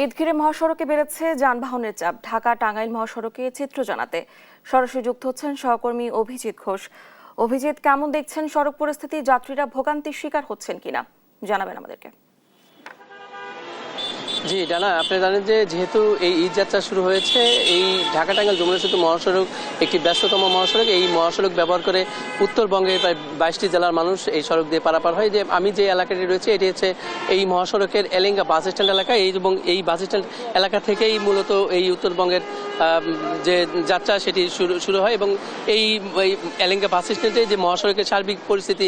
ঈদ ঘিরে মহাসড়কে বেড়েছে যানবাহনের চাপ। ঢাকা টাঙ্গাইল মহাসড়কে চিত্র জানাতে সরাসরি যুক্ত হচ্ছেন সহকর্মী অভিজিৎ ঘোষ। অভিজিৎ, কেমন দেখছেন সড়ক পরিস্থিতি? যাত্রীরা ভোগান্তির শিকার হচ্ছেন কিনা জানাবেন আমাদেরকে। জি ডানা, আপনি জানেন যে যেহেতু এই ঈদ যাত্রা শুরু হয়েছে, এই ঢাকা টাঙ্গাইল যমুনা সেতু মহাসড়ক একটি ব্যস্ততম মহাসড়ক। এই মহাসড়ক ব্যবহার করে উত্তরবঙ্গের প্রায় 22টি জেলার মানুষ এই সড়ক দিয়ে পারাপার হয়। যে আমি যে এলাকাটি রয়েছে এটি হচ্ছে এই মহাসড়কের এলেঙ্গা বাস স্ট্যান্ড এলাকা। এবং এই বাস স্ট্যান্ড এলাকা থেকেই মূলত এই উত্তরবঙ্গের যে যাত্রা সেটি শুরু হয়। এবং এই এলেঙ্গা বাস স্ট্যান্ডে যে মহাসড়কের সার্বিক পরিস্থিতি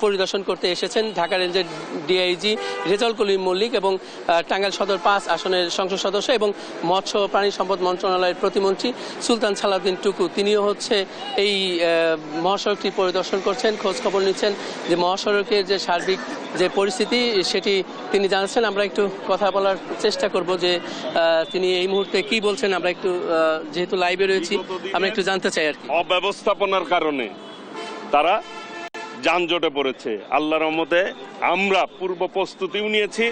পরিদর্শন করতে এসেছেন ঢাকা রেঞ্জের ডিআইজি রেজাউল করিম মল্লিক এবং টাঙ্গাইল সদর 5 আসনের সংসদ সদস্য এবং মৎস্য প্রাণী সম্পদ মন্ত্রণালয়ের প্রতিমন্ত্রী সুলতান সালাউদ্দিন টুকু, তিনিও হচ্ছে এই মহাসড়কটি পরিদর্শন করছেন, খোঁজ খবর নিচ্ছেন যে মহাসড়কের যে সার্বিক যে পরিস্থিতি সেটি তিনি জানাচ্ছেন। আমরা একটু কথা বলার চেষ্টা করব যে তিনি এই মুহূর্তে কি বলছেন। আমরা একটু যেহেতু লাইভে রয়েছি আমরা একটু জানতে চাই আর কি। অব্যবস্থাপনার কারণে তারা যানজটে পড়েছে। আল্লাহর রহমতে আমরা পূর্ব প্রস্তুতিও নিয়েছি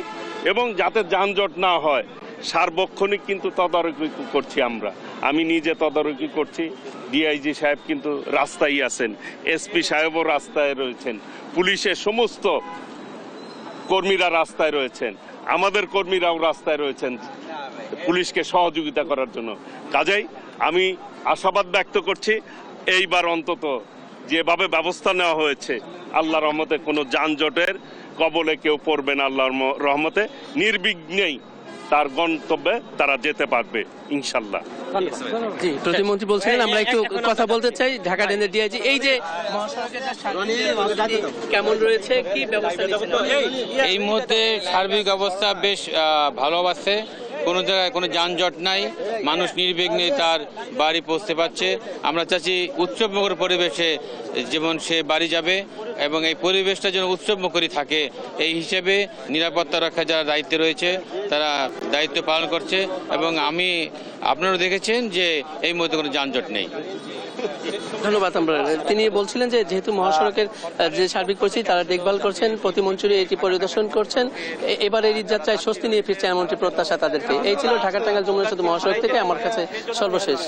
এবং যাতে যানজট না হয় সার্বক্ষণিক কিন্তু তদারকি করছি। আমি নিজে তদারকি করছি, ডিআইজি সাহেব কিন্তু রাস্তায় আছেন, এসপি সাহেবও রাস্তায় রয়েছেন, পুলিশের সমস্ত কর্মীরা রাস্তায় রয়েছেন, আমাদের কর্মীরাও রাস্তায় রয়েছেন পুলিশকে সহযোগিতা করার জন্য। কাজেই আমি আশাবাদ ব্যক্ত করছি এইবার অন্তত যেভাবে ব্যবস্থা নেওয়া হয়েছে আল্লাহর রহমতে কোনো যানজটের কবলে কেউ পড়বে না। আল্লাহর রহমতে নির্বিঘ্নেই তার গন্তব্যে তারা যেতে পারবে ইনশাল্লাহ। জি, প্রতিমন্ত্রী বলছিলেন আমরা একটু কথা বলতে চাই। ঢাকা রেঞ্জের ডিআইজি, এই যে কেমন রয়েছে, কি ব্যবস্থা এই মুহূর্তে সার্বিক অবস্থা বেশ ভালো আছে। কোনো জায়গায় কোনো যানজট নাই, মানুষ নির্বিঘ্নে তার বাড়ি পৌঁছতে পারছে। আমরা চাচ্ছি উৎসবমুখর পরিবেশে যেমন সে বাড়ি যাবে এবং এই পরিবেশটা যেন উৎসবমুখরই থাকে এই হিসেবে নিরাপত্তা রক্ষা যারা দায়িত্বে রয়েছে তারা দায়িত্ব পালন করছে। এবং আপনারা দেখেছেন যে এই মুহূর্তে কোনো যানজট নেই। ধন্যবাদ। তিনি বলছিলেন যে যেহেতু মহাসড়কের যে সার্বিক পরিস্থিতি তারা দেখভাল করছেন, প্রতিমন্ত্রী এটি পরিদর্শন করছেন, এবার এই যাত্রায় স্বস্তি নিয়ে ফিরছে এমনটি প্রত্যাশা তাদেরকে। এই ছিল ঢাকা টাঙ্গাইল যমুনা সেতু মহাসড়ক থেকে আমার কাছে সর্বশেষ।